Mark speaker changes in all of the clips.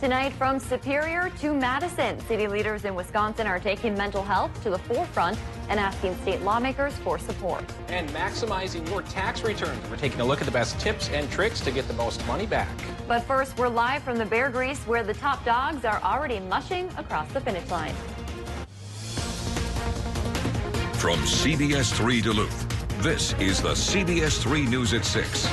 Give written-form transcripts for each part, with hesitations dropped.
Speaker 1: Tonight, from Superior to Madison, city leaders in Wisconsin are taking mental health to the forefront and asking state lawmakers for support.
Speaker 2: And maximizing your tax returns. We're taking a look at the best tips and tricks to get the most money back.
Speaker 1: But first, we're live from the Bear Grease, where the top dogs are already mushing across the finish line.
Speaker 3: From CBS3 Duluth, this is the CBS3 News at 6.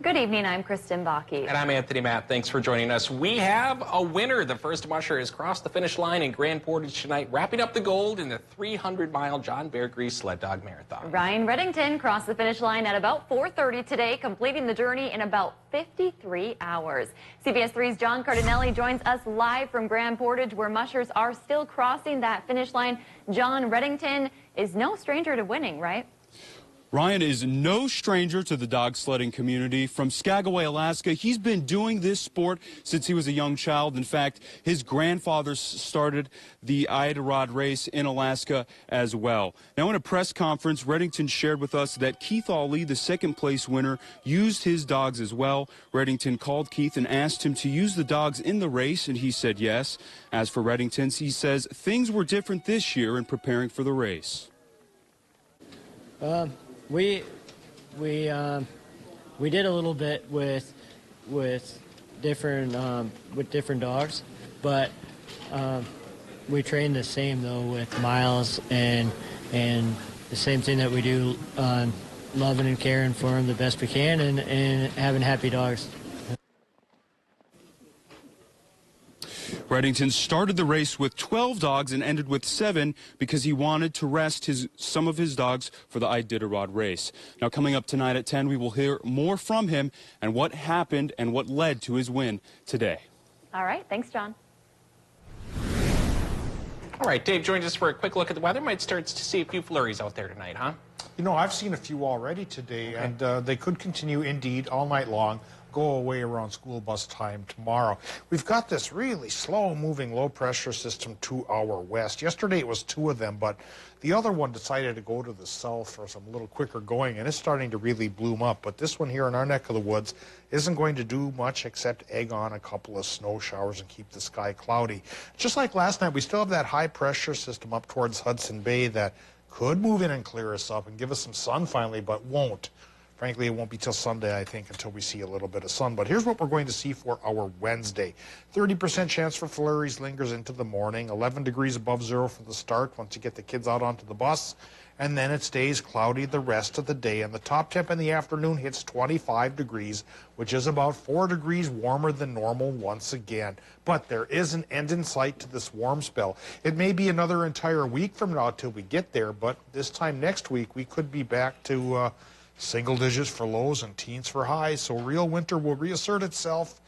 Speaker 1: Good evening, I'm Kristen Bakke.
Speaker 2: And I'm Anthony Matt. Thanks for joining us. We have a winner. The first musher has crossed the finish line in Grand Portage tonight, wrapping up the gold in the 300-mile John Bear Grease Sled Dog Marathon.
Speaker 1: Ryan Reddington crossed the finish line at about 4:30 today, completing the journey in about 53 hours. CBS 3's John Cardinelli joins us live from Grand Portage, where mushers are still crossing that finish line. John, Reddington is no stranger to winning, right?
Speaker 4: Ryan is no stranger to the dog sledding community. From Skagway, Alaska, he's been doing this sport since he was a young child. In fact, his grandfather started the Iditarod race in Alaska as well. Now, in a press conference, Reddington shared with us that Keith Ali, the second-place winner, used his dogs as well. Reddington called Keith and asked him to use the dogs in the race, and he said yes. As for Reddington, he says things were different this year in preparing for the race.
Speaker 5: We did a little bit with different dogs, but we train the same though with Miles and the same thing that we do, loving and caring for them the best we can and having happy dogs.
Speaker 4: Reddington started the race with 12 dogs and ended with 7 because he wanted to rest some of his dogs for the Iditarod race. Now, coming up tonight at 10, we will hear more from him and what happened and what led to his win today.
Speaker 1: All right. Thanks, John.
Speaker 2: All right, Dave joins us for a quick look at the weather. Might start to see a few flurries out there tonight, huh?
Speaker 6: You know, I've seen a few already today, and they could continue indeed all night long, go away around school bus time tomorrow. We've got this really slow-moving low-pressure system to our west. Yesterday it was 2 of them, but the other one decided to go to the south for some little quicker going, and it's starting to really bloom up. But this one here in our neck of the woods isn't going to do much except egg on a couple of snow showers and keep the sky cloudy. Just like last night, we still have that high-pressure system up towards Hudson Bay that could move in and clear us up and give us some sun finally, but won't. Frankly, it won't be till Sunday, I think, until we see a little bit of sun. But here's what we're going to see for our Wednesday. 30% chance for flurries lingers into the morning. 11 degrees above zero for the start once you get the kids out onto the bus. And then it stays cloudy the rest of the day. And the top temp in the afternoon hits 25 degrees, which is about 4 degrees warmer than normal once again. But there is an end in sight to this warm spell. It may be another entire week from now till we get there, but this time next week we could be back to single digits for lows and teens for highs, so real winter will reassert itself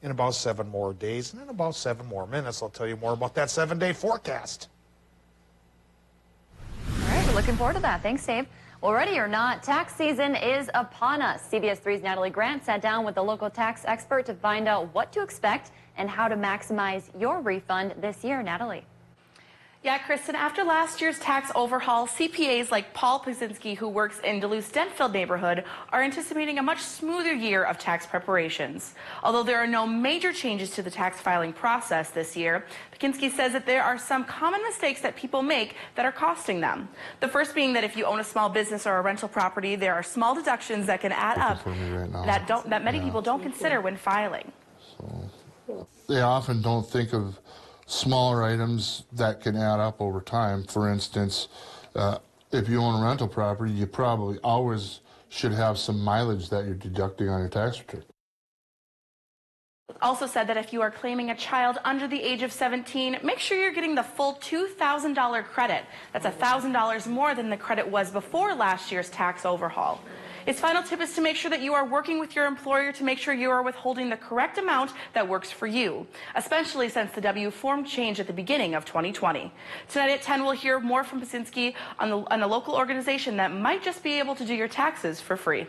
Speaker 6: in about 7 more days. And in about 7 more minutes, I'll tell you more about that 7-day forecast.
Speaker 1: All right, we're looking forward to that. Thanks, Dave. Well, ready or not, tax season is upon us. CBS 3's Natalie Grant sat down with a local tax expert to find out what to expect and how to maximize your refund this year. Natalie.
Speaker 7: Yeah, Kristen, after last year's tax overhaul, CPAs like Paul Pazinski, who works in Duluth's Dentfield neighborhood, are anticipating a much smoother year of tax preparations. Although there are no major changes to the tax filing process this year, Pazinski says that there are some common mistakes that people make that are costing them. The first being that if you own a small business or a rental property, there are small deductions that can add up that many people don't consider when filing.
Speaker 8: So they often don't think of smaller items that can add up over time. For instance, if you own a rental property, you probably always should have some mileage that you're deducting on your tax return.
Speaker 7: Also said that if you are claiming a child under the age of 17, make sure you're getting the full $2,000 credit. That's $1,000 more than the credit was before last year's tax overhaul. His final tip is to make sure that you are working with your employer to make sure you are withholding the correct amount that works for you, especially since the W form changed at the beginning of 2020. Tonight at 10, we'll hear more from Pazinski on a local organization that might just be able to do your taxes for free.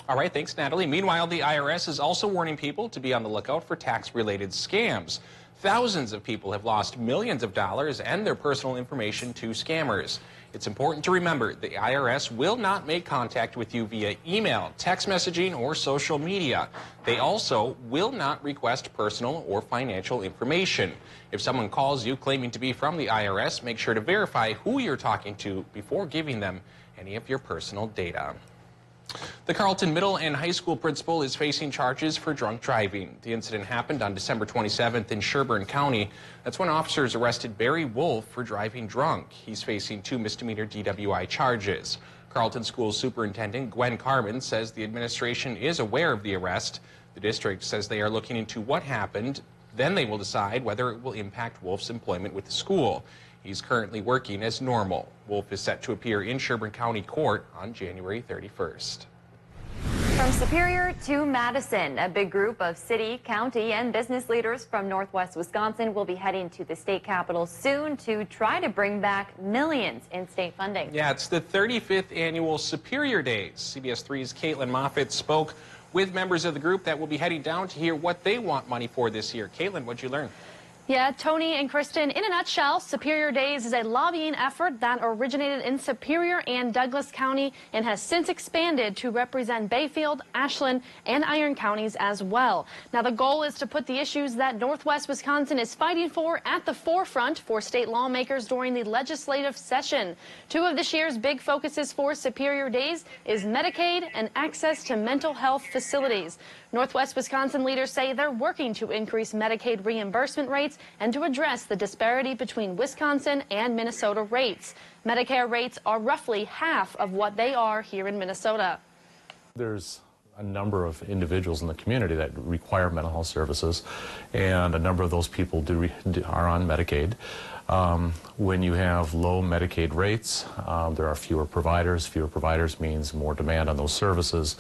Speaker 2: All right, thanks, Natalie. Meanwhile, the IRS is also warning people to be on the lookout for tax-related scams. Thousands of people have lost millions of dollars and their personal information to scammers. It's important to remember the IRS will not make contact with you via email, text messaging, or social media. They also will not request personal or financial information. If someone calls you claiming to be from the IRS, make sure to verify who you're talking to before giving them any of your personal data. The Carlton Middle and High School principal is facing charges for drunk driving. The incident happened on December 27th in Sherburne County. That's when officers arrested Barry Wolf for driving drunk. He's facing 2 misdemeanor DWI charges. Carlton School Superintendent Gwen Carmen says the administration is aware of the arrest. The district says they are looking into what happened. Then they will decide whether it will impact Wolf's employment with the school. He's currently working as normal. Wolf is set to appear in Sherburne County Court on January 31st.
Speaker 1: From Superior to Madison, a big group of city, county, and business leaders from Northwest Wisconsin will be heading to the state capitol soon to try to bring back millions in state funding.
Speaker 2: Yeah, it's the 35th annual Superior Days. CBS3's Caitlin Moffitt spoke with members of the group that will be heading down to hear what they want money for this year. Caitlin, what'd you learn?
Speaker 9: Yeah, Tony and Kristen, in a nutshell, Superior Days is a lobbying effort that originated in Superior and Douglas County and has since expanded to represent Bayfield, Ashland, and Iron counties as well. Now, the goal is to put the issues that Northwest Wisconsin is fighting for at the forefront for state lawmakers during the legislative session. 2 of this year's big focuses for Superior Days is Medicaid and access to mental health facilities. Northwest Wisconsin leaders say they're working to increase Medicaid reimbursement rates and to address the disparity between Wisconsin and Minnesota rates. Medicare rates are roughly half of what they are here in Minnesota.
Speaker 10: There's a number of individuals in the community that require mental health services, and a number of those people are on Medicaid. When you have low Medicaid rates, there are fewer providers. Fewer providers means more demand on those services,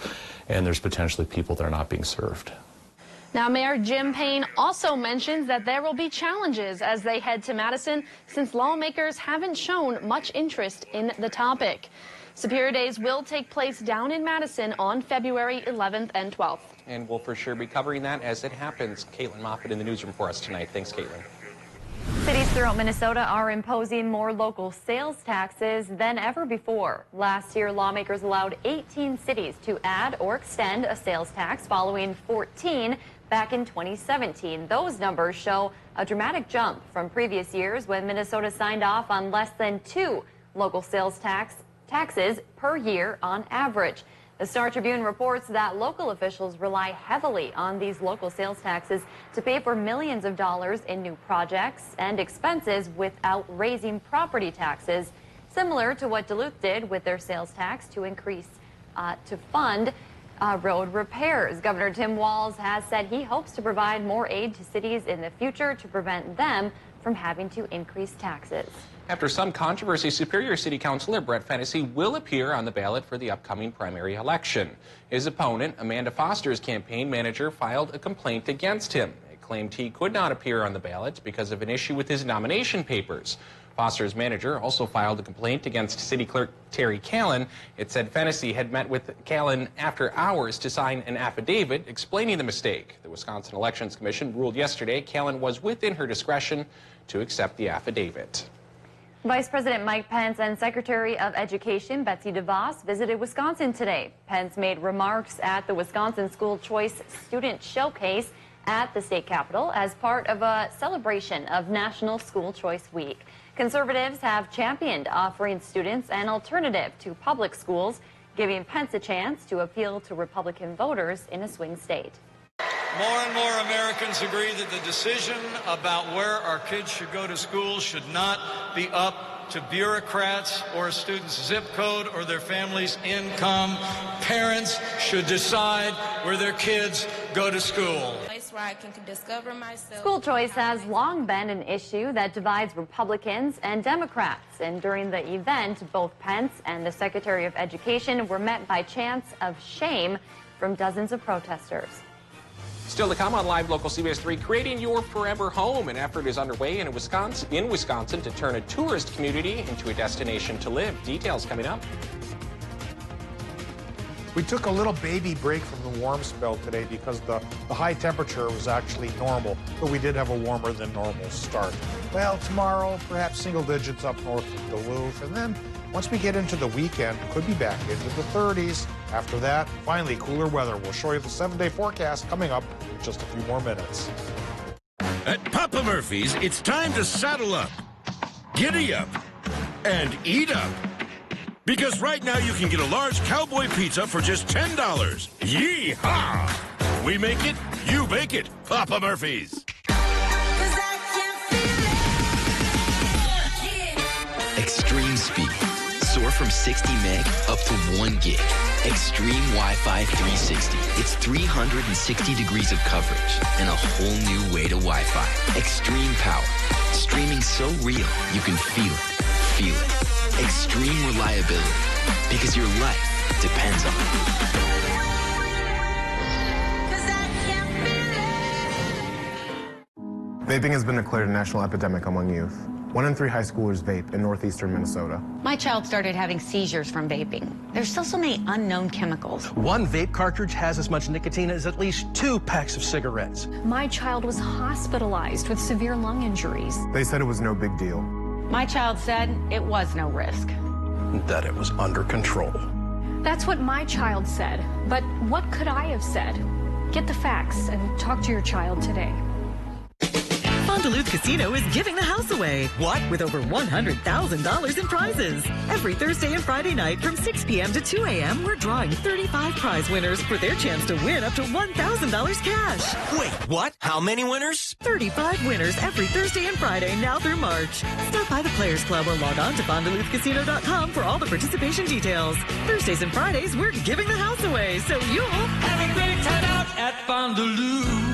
Speaker 10: and there's potentially people that are not being served.
Speaker 9: Now, Mayor Jim Payne also mentions that there will be challenges as they head to Madison since lawmakers haven't shown much interest in the topic. Superior Days will take place down in Madison on February 11th and 12th.
Speaker 2: And we'll for sure be covering that as it happens. Caitlin Moffitt in the newsroom for us tonight. Thanks, Caitlin.
Speaker 1: Cities throughout Minnesota are imposing more local sales taxes than ever before. Last year, lawmakers allowed 18 cities to add or extend a sales tax following 14 back in 2017. Those numbers show a dramatic jump from previous years when Minnesota signed off on less than 2 local sales taxes per year on average. The Star Tribune reports that local officials rely heavily on these local sales taxes to pay for millions of dollars in new projects and expenses without raising property taxes, similar to what Duluth did with their sales tax to increase to fund road repairs. Governor Tim Walz has said he hopes to provide more aid to cities in the future to prevent them from having to increase taxes.
Speaker 2: After some controversy, Superior City Councilor Brett Fennessy will appear on the ballot for the upcoming primary election. His opponent, Amanda Foster's campaign manager, filed a complaint against him. It claimed he could not appear on the ballot because of an issue with his nomination papers. Foster's manager also filed a complaint against City Clerk Terry Callan. It said Fennessy had met with Callan after hours to sign an affidavit explaining the mistake. The Wisconsin Elections Commission ruled yesterday Callan was within her discretion to accept the affidavit.
Speaker 1: Vice President Mike Pence and Secretary of Education Betsy DeVos visited Wisconsin today. Pence made remarks at the Wisconsin School Choice Student Showcase at the state capitol as part of a celebration of National School Choice Week. Conservatives have championed offering students an alternative to public schools, giving Pence a chance to appeal to Republican voters in a swing state.
Speaker 11: More and more Americans agree that the decision about where our kids should go to school should not be up to bureaucrats or a student's zip code or their family's income. Parents should decide where their kids go to school.
Speaker 12: Where I can discover myself.
Speaker 1: School choice has long been an issue that divides Republicans and Democrats. And during the event, both Pence and the Secretary of Education were met by chants of shame from dozens of protesters.
Speaker 2: Still to come on Live Local CBS3, creating your forever home. An effort is underway in Wisconsin to turn a tourist community into a destination to live. Details coming up.
Speaker 6: We took a little baby break from the warm spell today because the high temperature was actually normal, but we did have a warmer than normal start. Well, tomorrow, perhaps single digits up north of Duluth, and then Once we get into the weekend, it could be back into the 30s. After that, finally cooler weather. We'll show you the 7-day forecast coming up in just a few more minutes.
Speaker 13: At Papa Murphy's, it's time to saddle up, giddy up, and eat up. Because right now you can get a large cowboy pizza for just $10. Yee-haw! We make it, you bake it. Papa Murphy's.
Speaker 14: Extreme speed. Soar from 60 meg up to 1 gig. Extreme Wi-Fi 360. It's 360 degrees of coverage and a whole new way to Wi-Fi. Extreme power. Streaming so real, you can feel it. Feel it. Extreme reliability. Because your life depends on it.
Speaker 15: Vaping has been declared a national epidemic among youth. 1 in 3 high schoolers vape in northeastern Minnesota.
Speaker 16: My child started having seizures from vaping. There's still so many unknown chemicals.
Speaker 17: One vape cartridge has as much nicotine as at least 2 packs of cigarettes.
Speaker 18: My child was hospitalized with severe lung injuries.
Speaker 15: They said it was no big deal.
Speaker 16: My child said it was no risk.
Speaker 17: That it was under control.
Speaker 18: That's what my child said. But what could I have said? Get the facts and talk to your child today.
Speaker 19: Duluth Casino is giving the house away. What? With over $100,000 in prizes. Every Thursday and Friday night from 6 p.m. to 2 a.m., we're drawing 35 prize winners for their chance to win up to $1,000 cash.
Speaker 20: Wait, what? How many winners?
Speaker 19: 35 winners every Thursday and Friday now through March. Stop by the Players Club or log on to FondDuluthCasino.com for all the participation details. Thursdays and Fridays, we're giving the house away, so you'll
Speaker 20: have a great time out at Fond-du-Loup.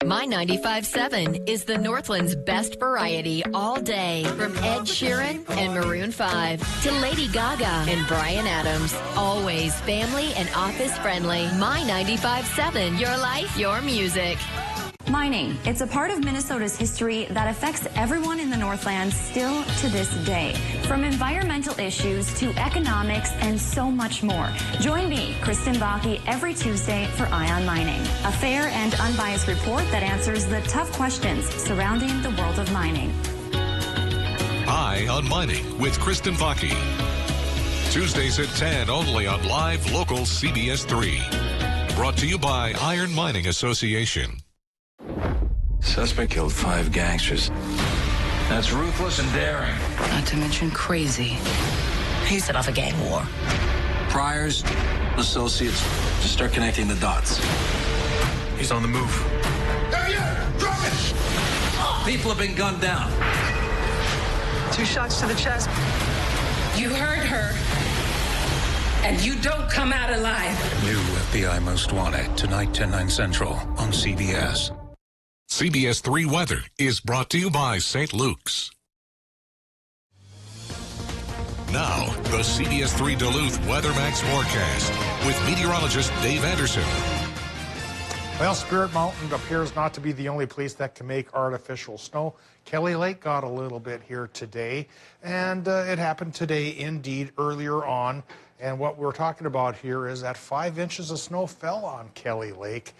Speaker 21: My 95.7 is the Northland's best variety all day. From Ed Sheeran and Maroon 5 to Lady Gaga and Bryan Adams. Always family and office friendly. My 95.7, your life, your music.
Speaker 22: Mining. It's a part of Minnesota's history that affects everyone in the Northland still to this day. From environmental issues to economics and so much more. Join me, Kristen Bakke, every Tuesday for Eye on Mining. A fair and unbiased report that answers the tough questions surrounding the world of mining.
Speaker 23: Eye on Mining with Kristen Bakke. Tuesdays at 10 only on live local CBS 3. Brought to you by Iron Mining Association.
Speaker 24: Suspect killed 5 gangsters. That's ruthless and daring.
Speaker 25: Not to mention crazy. He set off a gang war.
Speaker 24: Priors, associates, just start connecting the dots.
Speaker 20: He's on the move.
Speaker 24: Drop it! People have been gunned down.
Speaker 25: 2 shots to the chest.
Speaker 26: You heard her. And you don't come out alive.
Speaker 24: New FBI Most Wanted, tonight, 10/9 Central on CBS.
Speaker 23: CBS 3 Weather is brought to you by St. Luke's. Now, the CBS 3 Duluth WeatherMax forecast with meteorologist Dave Anderson.
Speaker 6: Well, Spirit Mountain appears not to be the only place that can make artificial snow. Kelly Lake got a little bit here today, and it happened today indeed earlier on. And what we're talking about here is that 5 inches of snow fell on Kelly Lake.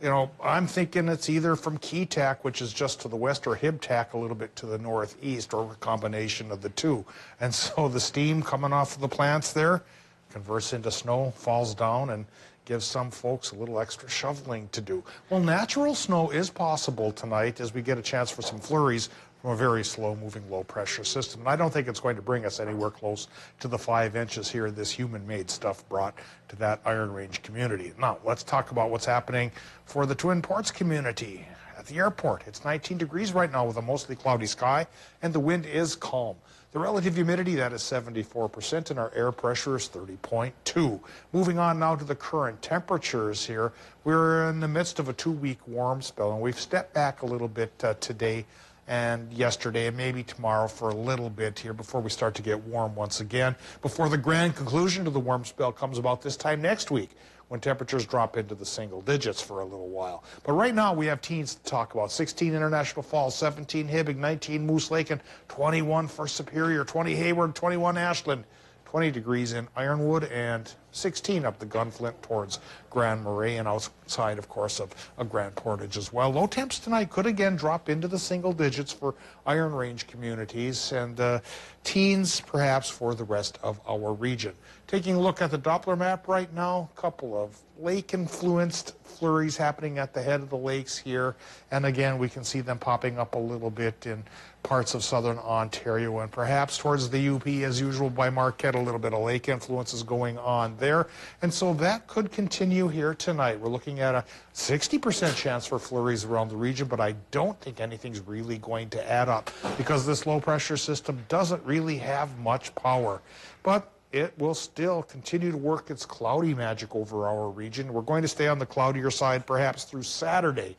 Speaker 6: You know, I'm thinking it's either from Keetack, which is just to the west, or Hibtack a little bit to the northeast, or a combination of the two. And so the steam coming off of the plants there converts into snow, falls down, and gives some folks a little extra shoveling to do. Well, natural snow is possible tonight as we get a chance for some flurries from a very slow-moving low-pressure system. And I don't think it's going to bring us anywhere close to the 5 inches here this human-made stuff brought to that Iron Range community. Now, let's talk about what's happening for the Twin Ports community. At the airport, it's 19 degrees right now with a mostly cloudy sky, and the wind is calm. The relative humidity, that is 74%, and our air pressure is 30.2. Moving on now to the current temperatures here. We're in the midst of a 2-week warm spell, and we've stepped back a little bit today and yesterday and maybe tomorrow for a little bit here before we start to get warm once again, before the grand conclusion to the warm spell comes about this time next week, when temperatures drop into the single digits for a little while. But right now we have teens to talk about. 16 International Falls, 17 Hibbing, 19 Moose Lake, and 21 for Superior, 20 Hayward, 21 Ashland, 20 degrees in Ironwood, and 16 up the Gunflint towards Grand Marais and outside, of course, of Grand Portage as well. Low temps tonight could again drop into the single digits for Iron Range communities and teens perhaps for the rest of our region. Taking a look at the Doppler map right now, a couple of lake-influenced flurries happening at the head of the lakes here. And again, we can see them popping up a little bit in parts of southern Ontario and perhaps towards the UP as usual by Marquette. A little bit of lake influences going on there. And so that could continue here tonight. We're looking at a 60% chance for flurries around the region, but I don't think anything's really going to add up because this low pressure system doesn't really have much power. But it will still continue to work its cloudy magic over our region. We're going to stay on the cloudier side perhaps through Saturday.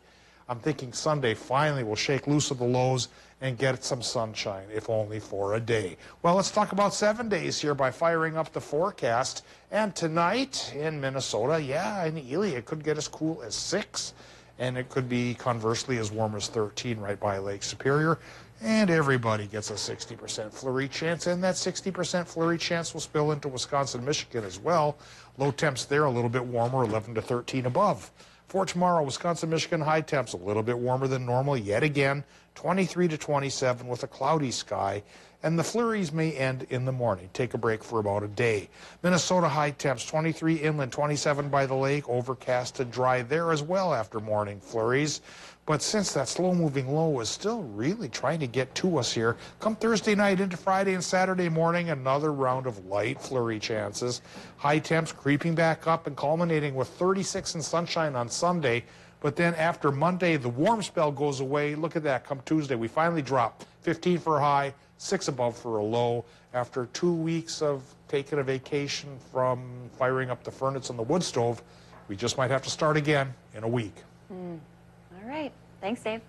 Speaker 6: I'm thinking Sunday finally will shake loose of the lows and get some sunshine, if only for a day. Well, let's talk about 7 days here by firing up the forecast. And tonight in Minnesota, yeah, in Ely, it could get as cool as 6, and it could be conversely as warm as 13 right by Lake Superior. And everybody gets a 60% flurry chance, and that 60% flurry chance will spill into Wisconsin, Michigan as well. Low temps there a little bit warmer, 11 to 13 above. For tomorrow, Wisconsin, Michigan, high temps a little bit warmer than normal yet again, 23 to 27 with a cloudy sky. And the flurries may end in the morning. Take a break for about a day. Minnesota high temps, 23 inland, 27 by the lake, overcast and dry there as well after morning flurries. But since that slow-moving low is still really trying to get to us here, come Thursday night into Friday and Saturday morning, another round of light flurry chances. High temps creeping back up and culminating with 36 and sunshine on Sunday. But then after Monday, the warm spell goes away. Look at that. Come Tuesday, we finally drop 15 for a high, 6 above for a low. After 2 weeks of taking a vacation from firing up the furnace and the wood stove, we just might have to start again in a week.
Speaker 1: All right. Thanks, Dave.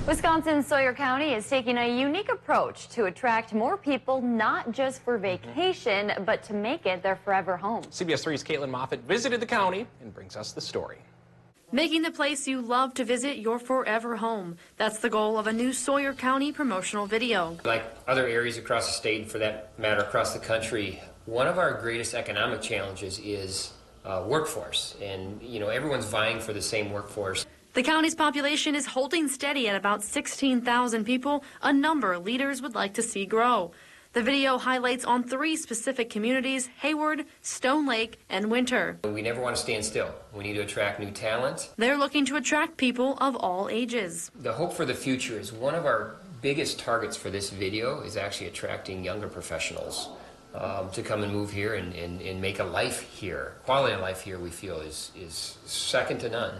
Speaker 1: Wisconsin's Sawyer County is taking a unique approach to attract more people, not just for vacation, but to make it their forever home.
Speaker 2: CBS3's Caitlin Moffat visited the county and brings us the story.
Speaker 9: Making the place you love to visit your forever home. That's the goal of a new Sawyer County promotional video.
Speaker 3: Like other areas across the state, and for that matter across the country, one of our greatest economic challenges is workforce. And, you know, everyone's vying for the same workforce.
Speaker 9: The county's population is holding steady at about 16,000 people, a number leaders would like to see grow. The video highlights on 3 specific communities, Hayward, Stone Lake, and Winter.
Speaker 3: We never want to stand still. We need to attract new talent.
Speaker 9: They're looking to attract people of all ages.
Speaker 3: The hope for the future is one of our biggest targets for this video is actually attracting younger professionals to come and move here and make a life here. Quality of life here, we feel, is second to none.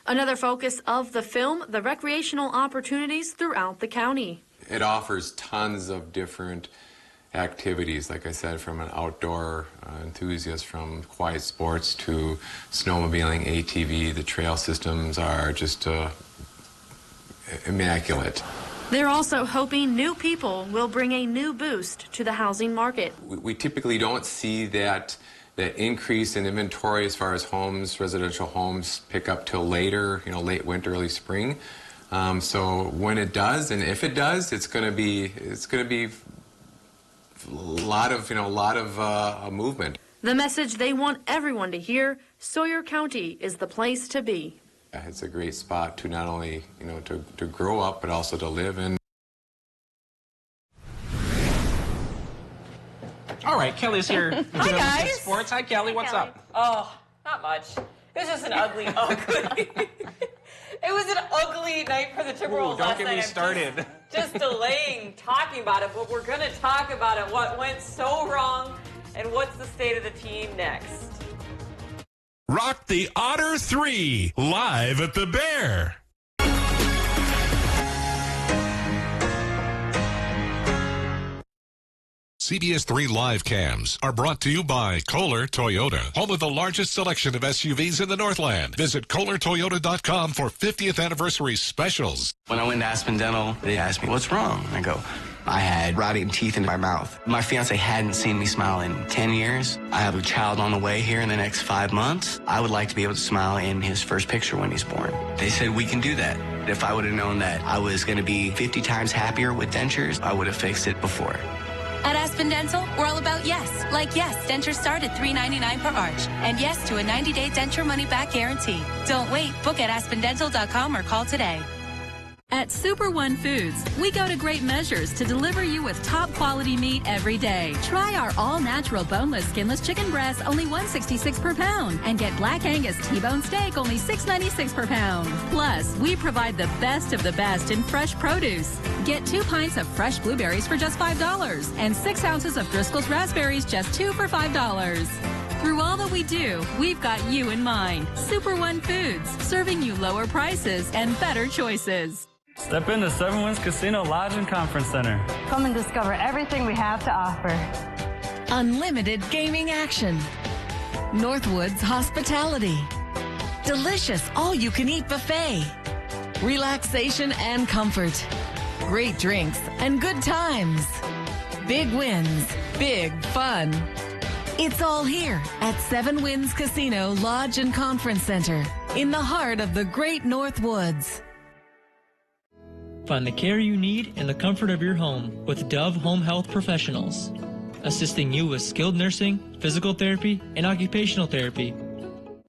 Speaker 9: Another focus of the film, the recreational opportunities throughout the county.
Speaker 4: It offers tons of different activities, like I said, from an outdoor enthusiast, from quiet sports to snowmobiling, ATV. The trail systems are just immaculate.
Speaker 9: They're also hoping new people will bring a new boost to the housing market.
Speaker 4: We typically don't see that increase in inventory as far as homes, residential homes, pick up till later, late winter, early spring. So when it does, and if it does, it's going to be a lot of movement.
Speaker 9: The message they want everyone to hear: Sawyer County is the place to be.
Speaker 4: It's a great spot to not only to grow up, but also to live in.
Speaker 2: All right, Kelly's here.
Speaker 5: Hi, guys.
Speaker 2: Sports. Hi, Kelly. What's up?
Speaker 5: Oh, not much. It was just an ugly. It was an ugly night for the Timberwolves last night.
Speaker 2: Don't get me started.
Speaker 5: Just delaying talking about it, but we're going to talk about it. What went so wrong, and what's the state of the team next?
Speaker 23: Rock the Otter 3, live at the Bear. CBS3 live cams are brought to you by Kohler Toyota, home of the largest selection of SUVs in the Northland. Visit KohlerToyota.com for 50th anniversary specials.
Speaker 7: When I went to Aspen Dental, they asked me, "What's wrong?" I go, "I had rotting teeth in my mouth." My fiance hadn't seen me smile in 10 years. I have a child on the way here in the next 5 months. I would like to be able to smile in his first picture when he's born. They said we can do that. If I would have known that I was going to be 50 times happier with dentures, I would have fixed it before.
Speaker 22: At
Speaker 8: Aspen Dental, we're all about yes. Like yes, dentures start at $3.99 per arch. And yes to a 90-day denture money-back guarantee. Don't wait. Book at aspendental.com or call today.
Speaker 10: At Super One Foods, we go to great measures to deliver you with top quality meat every day. Try our all-natural boneless, skinless chicken breasts, only $1.66 per pound. And get Black Angus T-bone steak, only $6.96 per pound. Plus, we provide the best of the best in fresh produce. Get 2 pints of fresh blueberries for just $5. And 6 ounces of Driscoll's raspberries, just 2 for $5. Through all that we do, we've got you in mind. Super One Foods, serving you lower prices and better choices.
Speaker 11: Step into Seven Winds Casino Lodge and Conference Center.
Speaker 12: Come and discover everything we have to offer.
Speaker 21: Unlimited gaming action. Northwoods hospitality. Delicious all-you-can-eat buffet. Relaxation and comfort. Great drinks and good times. Big wins, big fun. It's all here at Seven Winds Casino Lodge and Conference Center in the heart of the great Northwoods.
Speaker 13: Find the care you need in the comfort of your home with Dove Home Health Professionals, assisting you with skilled nursing, physical therapy, and occupational therapy.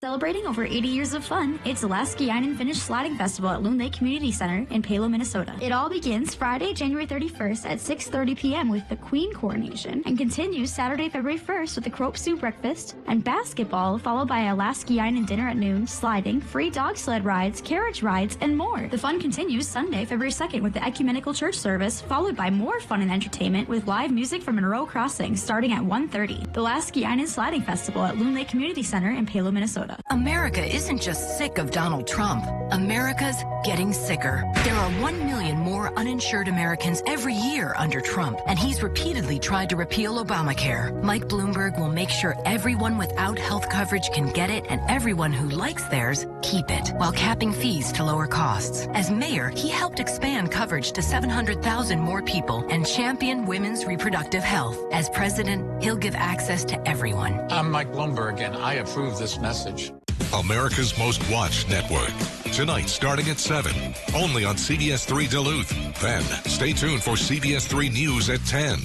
Speaker 22: Celebrating over 80 years of fun, it's the last Ski and Finish Sliding Festival at Loon Lake Community Center in Palo, Minnesota. It all begins Friday, January 31st at 6:30 p.m. with the Queen coronation and continues Saturday, February 1st with the Crope Soup breakfast and basketball, followed by a last Ski and dinner at noon, sliding, free dog sled rides, carriage rides, and more. The fun continues Sunday, February 2nd with the Ecumenical Church service, followed by more fun and entertainment with live music from Monroe Crossing starting at 1:30. The last Ski and Sliding Festival at Loon Lake Community Center in Palo, Minnesota.
Speaker 25: America isn't just sick of Donald Trump. America's getting sicker. There are 1 million more uninsured Americans every year under Trump, and he's repeatedly tried to repeal Obamacare. Mike Bloomberg will make sure everyone without health coverage can get it, and everyone who likes theirs keep it, while capping fees to lower costs. As mayor, he helped expand coverage to 700,000 more people and champion women's reproductive health. As president, he'll give access to everyone.
Speaker 14: I'm Mike Bloomberg, and I approve this message.
Speaker 23: America's Most Watched Network. Tonight, starting at 7, only on CBS3 Duluth. Then, stay tuned for CBS3 News at 10.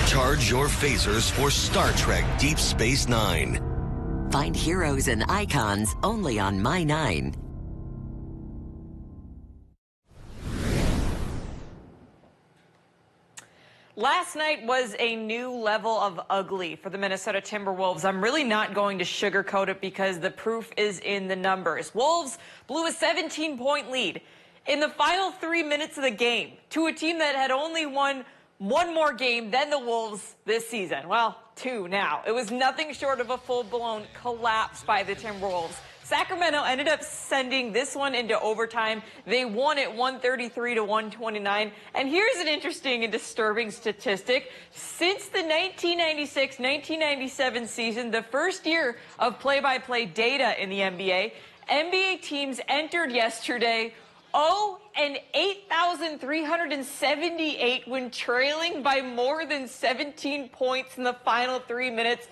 Speaker 27: Charge your phasers for Star Trek Deep Space Nine.
Speaker 28: Find heroes and icons only on My 9.
Speaker 5: Last night was a new level of ugly for the Minnesota Timberwolves. I'm really not going to sugarcoat it because the proof is in the numbers. Wolves blew a 17-point lead in the final 3 minutes of the game to a team that had only won one more game than the Wolves this season. Well, 2 now. It was nothing short of a full-blown collapse by the Timberwolves. Sacramento ended up sending this one into overtime. They won it 133-129. And here's an interesting and disturbing statistic. Since the 1996-1997 season, the first year of play-by-play data in the NBA, NBA teams entered yesterday 8,378 when trailing by more than 17 points in the final 3 minutes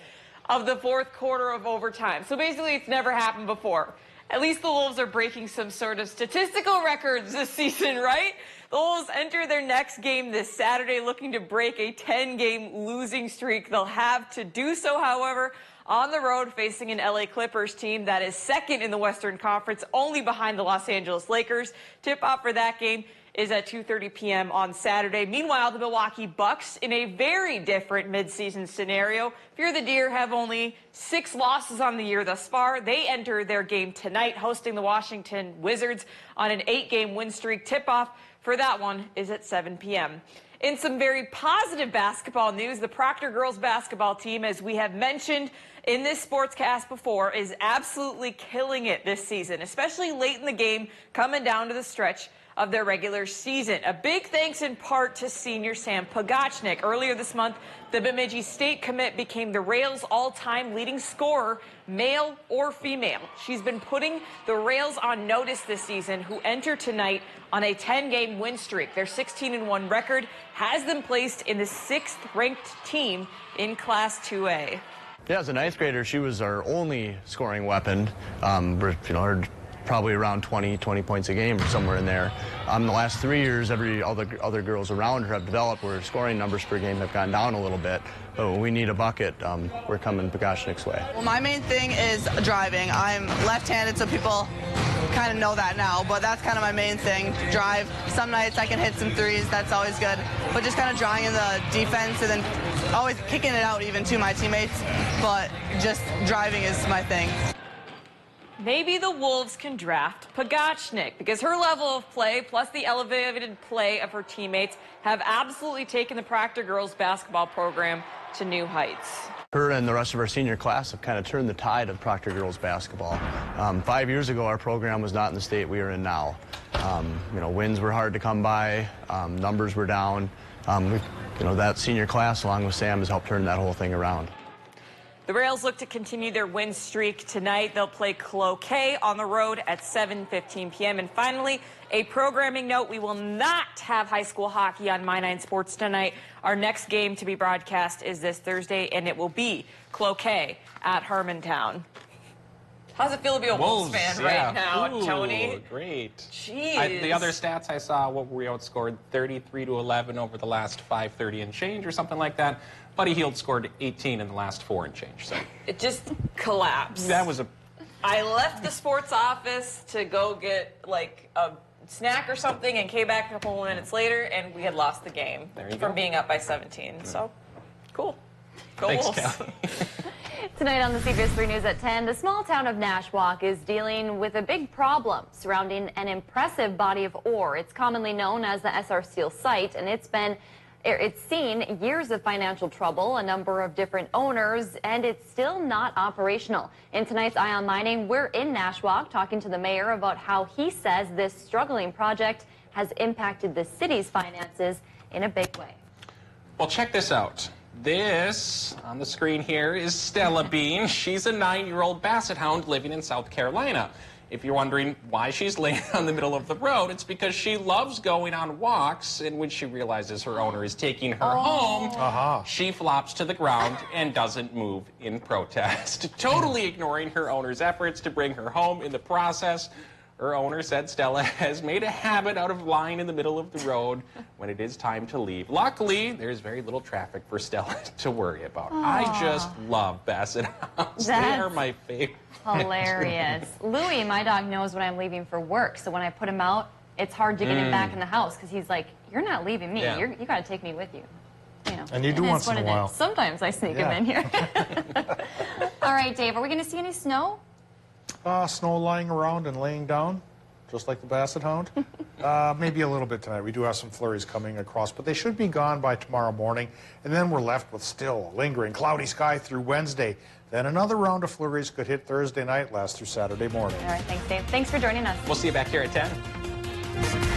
Speaker 5: of the fourth quarter of overtime. So basically, it's never happened before. At least the Wolves are breaking some sort of statistical records this season, right? The Wolves enter their next game this Saturday looking to break a 10-game losing streak. They'll have to do so, however, on the road facing an LA Clippers team that is second in the Western Conference, only behind the Los Angeles Lakers. Tip-off for that game is at 2:30 p.m. on Saturday. Meanwhile, the Milwaukee Bucks, in a very different midseason scenario, Fear the Deer have only 6 losses on the year thus far. They enter their game tonight, hosting the Washington Wizards on an 8-game win streak. Tip-off for that one is at 7 p.m. In some very positive basketball news, the Proctor girls basketball team, as we have mentioned in this sportscast before, is absolutely killing it this season, especially late in the game, coming down to the stretch of their regular season. A big thanks in part to senior Sam Pogachnik. Earlier this month, the Bemidji State commit became the Rails all-time leading scorer, male or female. She's been putting the Rails on notice this season, who enter tonight on a 10-game win streak. Their 16-1 record has them placed in the 6th-ranked team in Class 2A.
Speaker 29: Yeah, as a 9th grader, she was our only scoring weapon. Her
Speaker 7: probably around 20 points a game, somewhere in there. The last 3 years, all the other girls around her have developed where scoring numbers per game have gone down a little bit. But when we need a bucket, we're coming Pogashnik's way.
Speaker 15: Well, my main thing is driving. I'm left-handed, so people kind of know that now, but that's kind of my main thing, drive. Some nights I can hit some threes, that's always good, but just kind of drawing in the defense and then always kicking it out even to my teammates, but just driving is my thing.
Speaker 5: Maybe the Wolves can draft Pogashnik because her level of play plus the elevated play of her teammates have absolutely taken the Proctor girls basketball program to new heights.
Speaker 7: Her and the rest of our senior class have kind of turned the tide of Proctor girls basketball. 5 years ago, our program was not in the state we are in now. Wins were hard to come by, numbers were down. That senior class, along with Sam, has helped turn that whole thing around.
Speaker 5: The Rails look to continue their win streak tonight. They'll play Cloquet on the road at 7:15 p.m. And finally, a programming note, we will not have high school hockey on My 9 Sports tonight. Our next game to be broadcast is this Thursday, and it will be Cloquet at Harmontown. How's it feel to be a Wolves fan right now, Tony?
Speaker 2: Great.
Speaker 5: Jeez.
Speaker 2: The other stats I saw, what were we outscored 33-11 over the last 5:30 and change or something like that. Buddy Hield scored 18 in the last 4 and change. So
Speaker 5: it just collapsed.
Speaker 2: That was
Speaker 5: I left the sports office to go get like a snack or something and came back a couple minutes later and we had lost the game from being up by 17. So cool. Go
Speaker 2: Thanks,
Speaker 5: Wolves.
Speaker 2: Kelly.
Speaker 1: Tonight on the CBS3 News at 10, the small town of Nashwauk is dealing with a big problem surrounding an impressive body of ore. It's commonly known as the SR Steel site, and it's seen years of financial trouble, a number of different owners, and it's still not operational. In tonight's Eye on Mining, we're in Nashwauk talking to the mayor about how he says this struggling project has impacted the city's finances in a big way.
Speaker 2: Well, check this out. This, on the screen here, is Stella Bean. She's a 9-year-old basset hound living in South Carolina. If you're wondering why she's laying on the middle of the road, it's because she loves going on walks, and when she realizes her owner is taking her home, she flops to the ground and doesn't move in protest, totally ignoring her owner's efforts to bring her home. In the process, her owner said Stella has made a habit out of lying in the middle of the road when it is time to leave. Luckily, there's very little traffic for Stella to worry about. I just love basset hounds. They are my favorite.
Speaker 1: Hilarious. Louie, my dog, knows when I'm leaving for work, so when I put him out, it's hard to get him back in the house because he's like, you're not leaving me.
Speaker 2: Yeah.
Speaker 1: You got to take me with you.
Speaker 6: And you do once in a while.
Speaker 1: Sometimes I sneak him in here. All right, Dave, are we going to see any snow?
Speaker 6: Snow lying around and laying down, just like the basset hound. Maybe a little bit tonight. We do have some flurries coming across, but they should be gone by tomorrow morning. And then we're left with still lingering cloudy sky through Wednesday. Then another round of flurries could hit Thursday night, last through Saturday morning.
Speaker 1: All right, thanks, Dave. Thanks for joining us.
Speaker 2: We'll see you back here at 10.